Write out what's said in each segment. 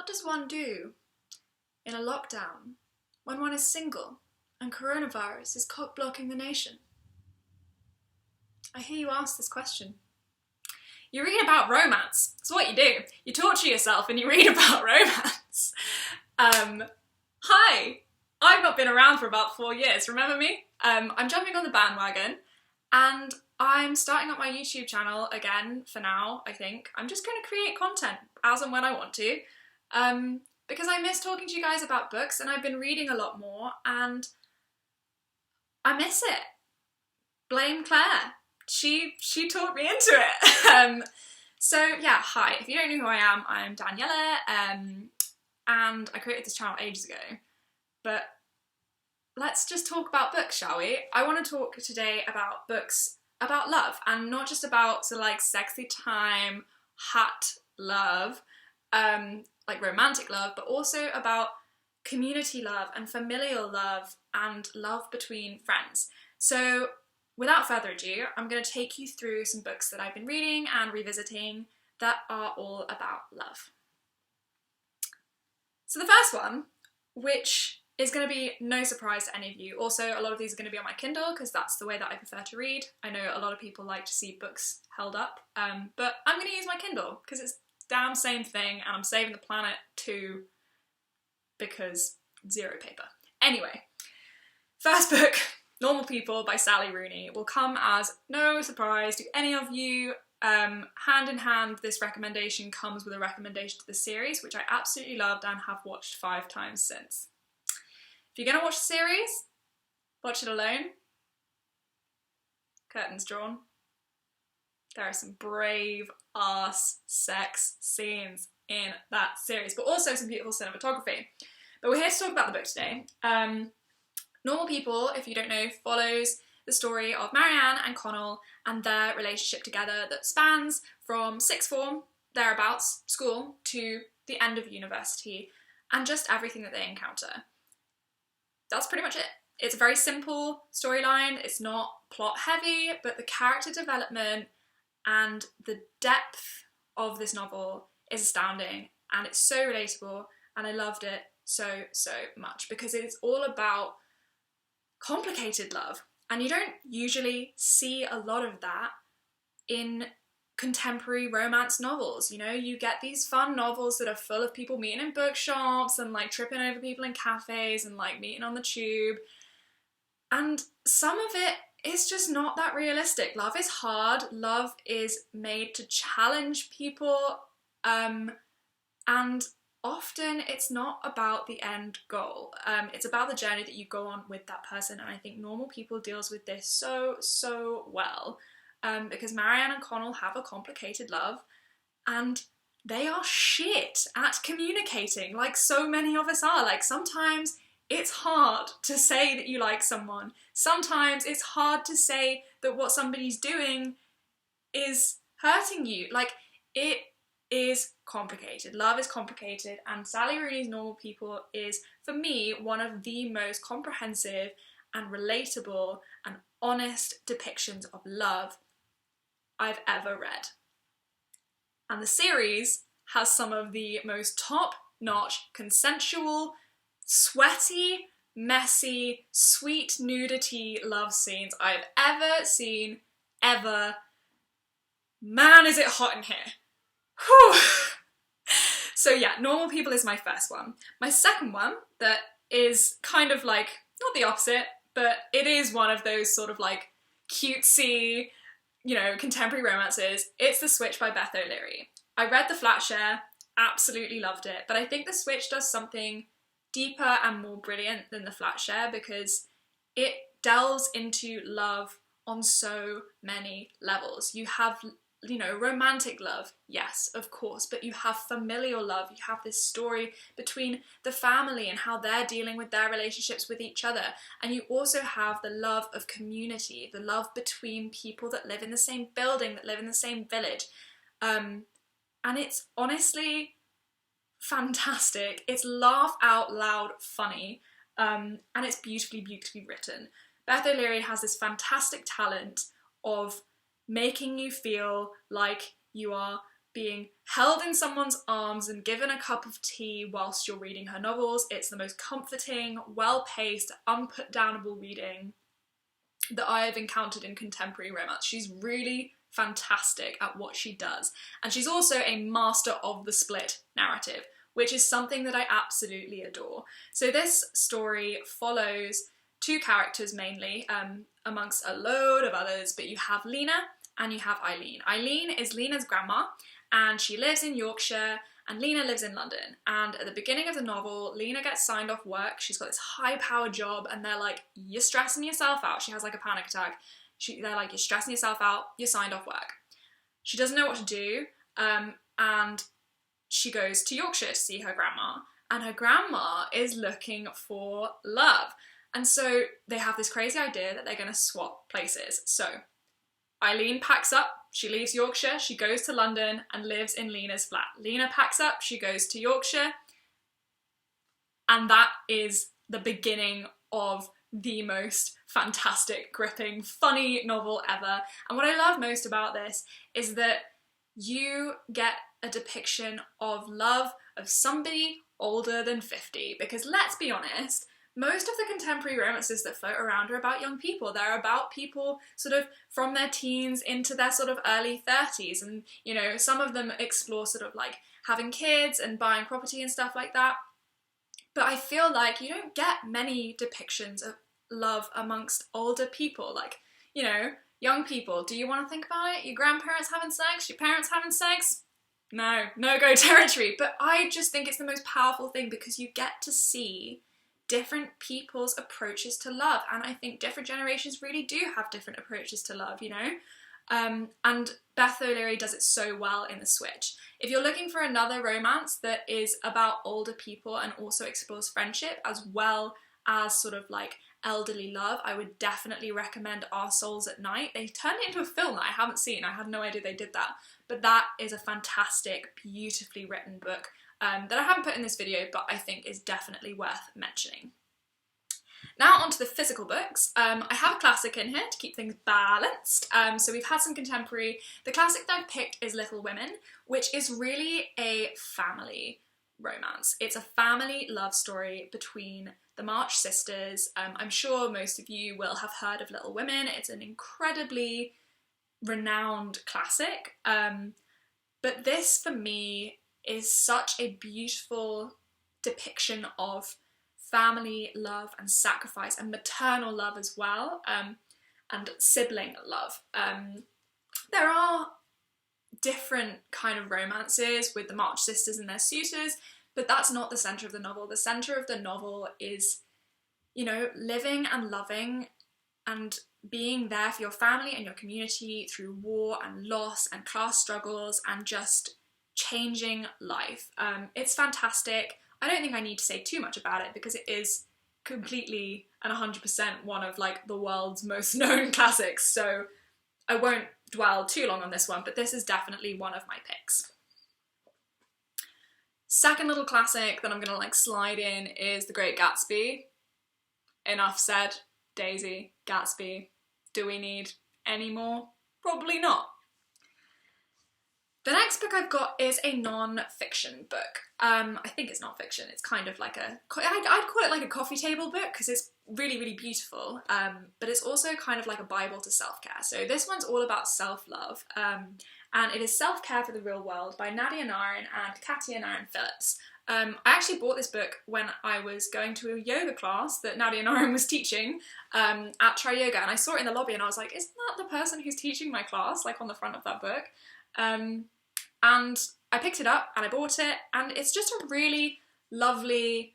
does one do in a lockdown when one is single and coronavirus is cock-blocking the nation? I hear you ask this question. You read about romance. It's what you do. You torture yourself and you read about romance. Hi, I've not been around for about 4 years, remember me? I'm jumping on the bandwagon and I'm starting up my YouTube channel again for now, I think. I'm just going to create content as and when I want to, because I miss talking to you guys about books and I've been reading a lot more and I miss it. Blame Claire. She talked me into it. So yeah, hi. If you don't know who I am, I'm Daniela, and I created this channel ages ago. But let's just talk about books, shall we? I want to talk today about books about love, and not just about sort of like sexy time, hot love, like romantic love, but also about community love and familial love and love between friends. So without further ado, I'm going to take you through some books that I've been reading and revisiting that are all about love. So the first one, which is going to be no surprise to any of you. Also, a lot of these are going to be on my Kindle because that's the way that I prefer to read. I know a lot of people like to see books held up, but I'm going to use my Kindle because it's damn same thing and I'm saving the planet too because zero paper. Anyway, first book, Normal People by Sally Rooney, will come as no surprise to any of you. Hand in hand, this recommendation comes with a recommendation to the series, which I absolutely loved and have watched 5 times since. If you're going to watch the series, watch it alone. Curtains drawn. There are some brave ass sex scenes in that series, but also some beautiful cinematography. But we're here to talk about the book today. Normal People, if you don't know, follows the story of Marianne and Connell and their relationship together that spans from sixth form, thereabouts, school, to the end of university, and just everything that they encounter. That's pretty much it. It's a very simple storyline, it's not plot heavy, but the character development and the depth of this novel is astounding, and it's so relatable, and I loved it so much because it's all about complicated love, and you don't usually see a lot of that in contemporary romance novels. You know, you get these fun novels that are full of people meeting in bookshops and like tripping over people in cafes and like meeting on the tube, and some of it is just not that realistic. Love is hard, love is made to challenge people, and often it's not about the end goal. It's about the journey that you go on with that person, and I think Normal People deals with this so well, because Marianne and Connell have a complicated love, and they are shit at communicating, like so many of us are. Like, sometimes it's hard to say that you like someone. Sometimes it's hard to say that what somebody's doing is hurting you. Like, it is complicated. Love is complicated, and Sally Rooney's Normal People is, for me, one of the most comprehensive and relatable and honest depictions of love I've ever read. And the series has some of the most top-notch, consensual, sweaty, messy, sweet nudity love scenes I've ever seen, ever. Man, is it hot in here. Whew. So yeah, Normal People is my first one. My second one, that is kind of like, not the opposite, but it is one of those sort of like cutesy, you know, contemporary romances. It's The Switch by Beth O'Leary. I read The Flat Share, absolutely loved it, but I think The Switch does something deeper and more brilliant than The Flat Share because it delves into love on so many levels. You have, you know, romantic love, yes, of course, but you have familial love. You have this story between the family and how they're dealing with their relationships with each other. And you also have the love of community, the love between people that live in the same building, that live in the same village. And it's honestly fantastic. It's laugh out loud funny, and it's beautifully written. Beth O'Leary has this fantastic talent of making you feel like you are being held in someone's arms and given a cup of tea whilst you're reading her novels. It's the most comforting, well-paced, unputdownable reading that I have encountered in contemporary romance. She's really fantastic at what she does. And she's also a master of the split narrative, which is something that I absolutely adore. So this story follows two characters mainly, amongst a load of others, but you have Lena and you have Eileen. Eileen is Lena's grandma, and she lives in Yorkshire, and Lena lives in London. And at the beginning of the novel, Lena gets signed off work. She's got this high-powered job, and they're like, you're stressing yourself out. She has like a panic attack. They're like, you're stressing yourself out, you're signed off work. She doesn't know what to do, and she goes to Yorkshire to see her grandma, and her grandma is looking for love. And so they have this crazy idea that they're going to swap places. So Eileen packs up, she leaves Yorkshire, she goes to London and lives in Lena's flat. Lena packs up, she goes to Yorkshire, and that is the beginning of the most fantastic, gripping, funny novel ever. And what I love most about this is that you get a depiction of love of somebody older than 50, because let's be honest, most of the contemporary romances that float around are about young people. They're about people sort of from their teens into their sort of early 30s, and you know, some of them explore sort of like having kids and buying property and stuff like that. But I feel like you don't get many depictions of love amongst older people. Like, you know, young people, do you want to think about it? Your grandparents having sex? Your parents having sex? No, no-go territory. But I just think it's the most powerful thing, because you get to see different people's approaches to love, and I think different generations really do have different approaches to love, you know? And Beth O'Leary does it so well in The Switch. If you're looking for another romance that is about older people and also explores friendship as well as sort of like elderly love, I would definitely recommend Our Souls at Night. They turned it into a film that I haven't seen. I had no idea they did that. But that is a fantastic, beautifully written book that I haven't put in this video, but I think is definitely worth mentioning. Now onto the physical books. I have a classic in here to keep things balanced. So we've had some contemporary. The classic that I've picked is Little Women, which is really a family romance. It's a family love story between the March sisters. I'm sure most of you will have heard of Little Women. It's an incredibly renowned classic. But this, for me, is such a beautiful depiction of family love and sacrifice, and maternal love as well, and sibling love. There are different kind of romances with the March sisters and their suitors, but that's not the centre of the novel. The centre of the novel is, you know, living and loving and being there for your family and your community through war and loss and class struggles and just changing life. It's fantastic. I don't think I need to say too much about it, because it is completely and 100% one of like the world's most known classics, so I won't dwell too long on this one, but this is definitely one of my picks. Second little classic that I'm gonna like slide in is The Great Gatsby. Enough said. Daisy, Gatsby. Do we need any more? Probably not. The next book I've got is a non-fiction book. I think it's non-fiction. It's kind of like I'd call it like a coffee table book, because it's really, really beautiful. But it's also kind of like a Bible to self-care. So this one's all about self-love. And it is Self-Care for the Real World by Nadia Naren and Katia Naren Phillips. I actually bought this book when I was going to a yoga class that Nadia Naren was teaching at Try Yoga, and I saw it in the lobby and I was like, isn't that the person who's teaching my class, like on the front of that book? And I picked it up and I bought it, and it's just a really lovely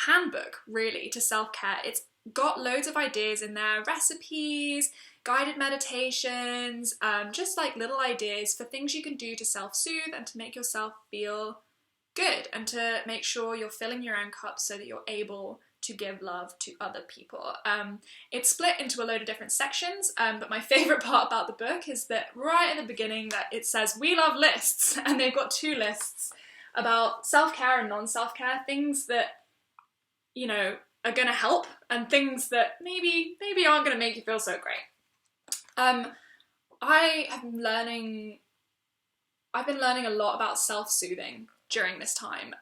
handbook, really, to self-care. It's got loads of ideas in there, recipes, guided meditations, just like little ideas for things you can do to self-soothe and to make yourself feel good, and to make sure you're filling your own cup so that you're able to give love to other people. It's split into a load of different sections, but my favourite part about the book is that right at the beginning that it says, we love lists, and they've got two lists about self-care and non-self-care, things that, you know, are going to help, and things that maybe aren't going to make you feel so great. I am learning I've been learning a lot about self-soothing during this time,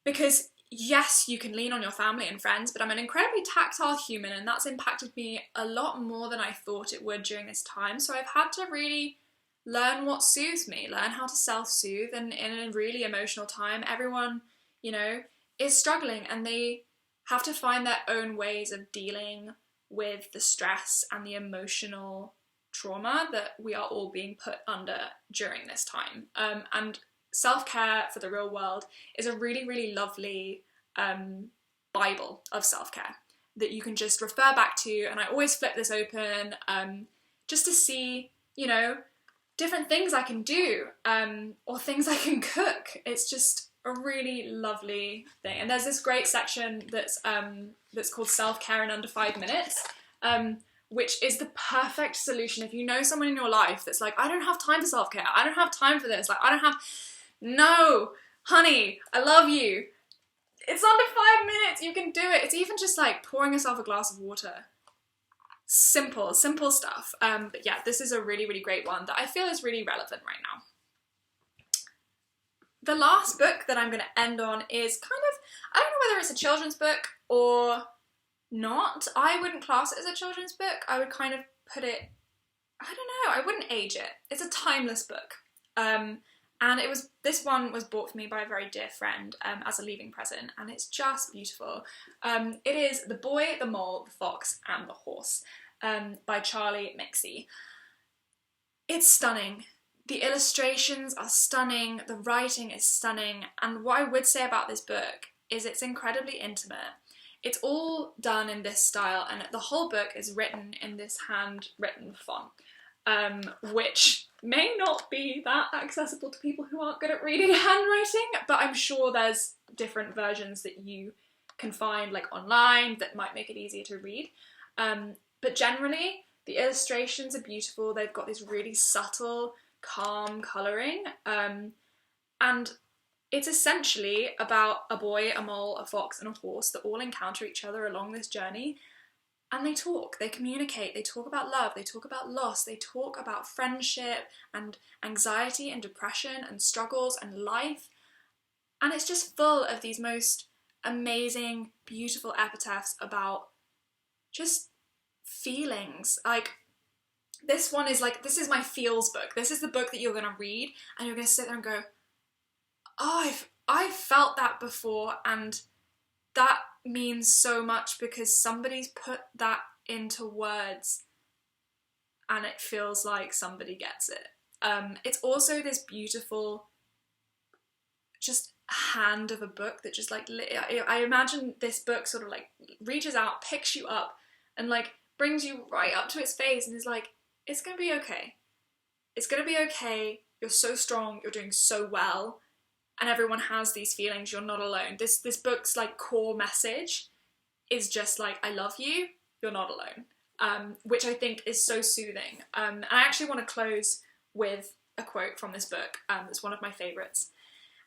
because yes, you can lean on your family and friends, but I'm an incredibly tactile human, and that's impacted me a lot more than I thought it would during this time. So I've had to really learn what soothes me, learn how to self-soothe, and in a really emotional time, everyone, you know, is struggling, and they have to find their own ways of dealing with the stress and the emotional trauma that we are all being put under during this time. And self-care for the real world is a really, really lovely Bible of self-care that you can just refer back to. And I always flip this open just to see, you know, different things I can do or things I can cook. It's just a really lovely thing. And there's this great section that's called Self-Care in Under 5 Minutes, which is the perfect solution. If you know someone in your life that's like, I don't have time for self-care, I don't have time for this, like, no, honey, I love you. It's under 5 minutes, you can do it. It's even just like pouring yourself a glass of water. Simple stuff. But yeah, this is a really, really great one that I feel is really relevant right now. The last book that I'm going to end on is kind of, I don't know whether it's a children's book or not. I wouldn't class it as a children's book. I would kind of put it, I don't know, I wouldn't age it. It's a timeless book. And this one was bought for me by a very dear friend as a leaving present, and it's just beautiful. It is The Boy, the Mole, the Fox and the Horse by Charlie Mixey. It's stunning. The illustrations are stunning, the writing is stunning, and what I would say about this book is it's incredibly intimate. It's all done in this style, and the whole book is written in this handwritten font, which may not be that accessible to people who aren't good at reading handwriting, but I'm sure there's different versions that you can find like online that might make it easier to read. But generally, the illustrations are beautiful. They've got this really subtle, calm colouring, and it's essentially about a boy, a mole, a fox and a horse that all encounter each other along this journey, and they talk, they communicate, they talk about love, they talk about loss, they talk about friendship and anxiety and depression and struggles and life, and it's just full of these most amazing, beautiful epitaphs about just feelings. Like, this one is like, this is my feels book. This is the book that you're going to read and you're going to sit there and go, oh, I've felt that before, and that means so much because somebody's put that into words and it feels like somebody gets it. It's also this beautiful just hand of a book that just like, I imagine this book sort of like reaches out, picks you up and like brings you right up to its face and is like, it's going to be okay. It's going to be okay. You're so strong. You're doing so well. And everyone has these feelings. You're not alone. This book's like core message is just like, I love you. You're not alone. Which I think is so soothing. And I actually want to close with a quote from this book. It's one of my favourites.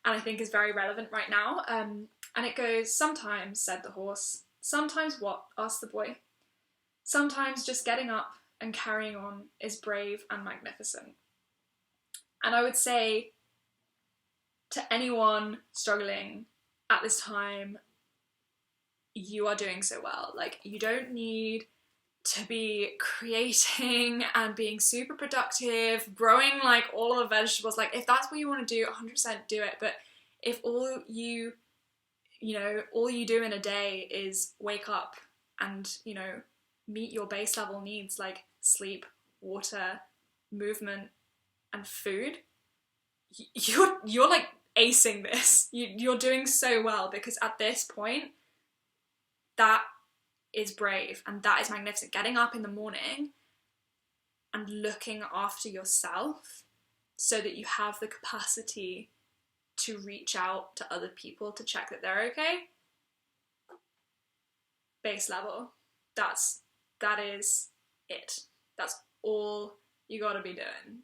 And I think is very relevant right now. And it goes, sometimes, said the horse. Sometimes what? Asked the boy. Sometimes just getting up and carrying on is brave and magnificent. And I would say to anyone struggling at this time, you are doing so well. Like, you don't need to be creating and being super productive, growing like all of the vegetables. Like, if that's what you want to do, 100% do it. But if all you do in a day is wake up and, meet your base level needs like sleep, water, movement, and food, you're like acing this. You're doing so well, because at this point, that is brave and that is magnificent. Getting up in the morning and looking after yourself so that you have the capacity to reach out to other people to check that they're okay. Base level. That is it. That's all you gotta be doing.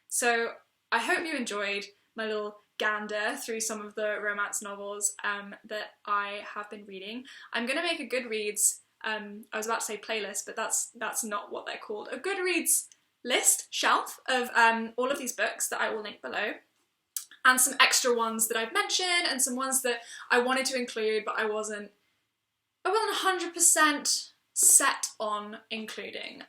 So I hope you enjoyed my little gander through some of the romance novels that I have been reading. I'm gonna make a Goodreads, I was about to say playlist, but that's not what they're called. A Goodreads shelf of all of these books that I will link below, and some extra ones that I've mentioned and some ones that I wanted to include but I wasn't 100% set on including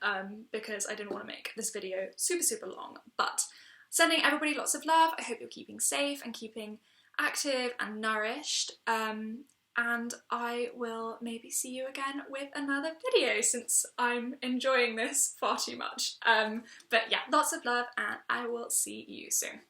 because I didn't want to make this video super long. But sending everybody lots of love. I hope you're keeping safe and keeping active and nourished, and I will maybe see you again with another video since I'm enjoying this far too much. But yeah, lots of love and I will see you soon.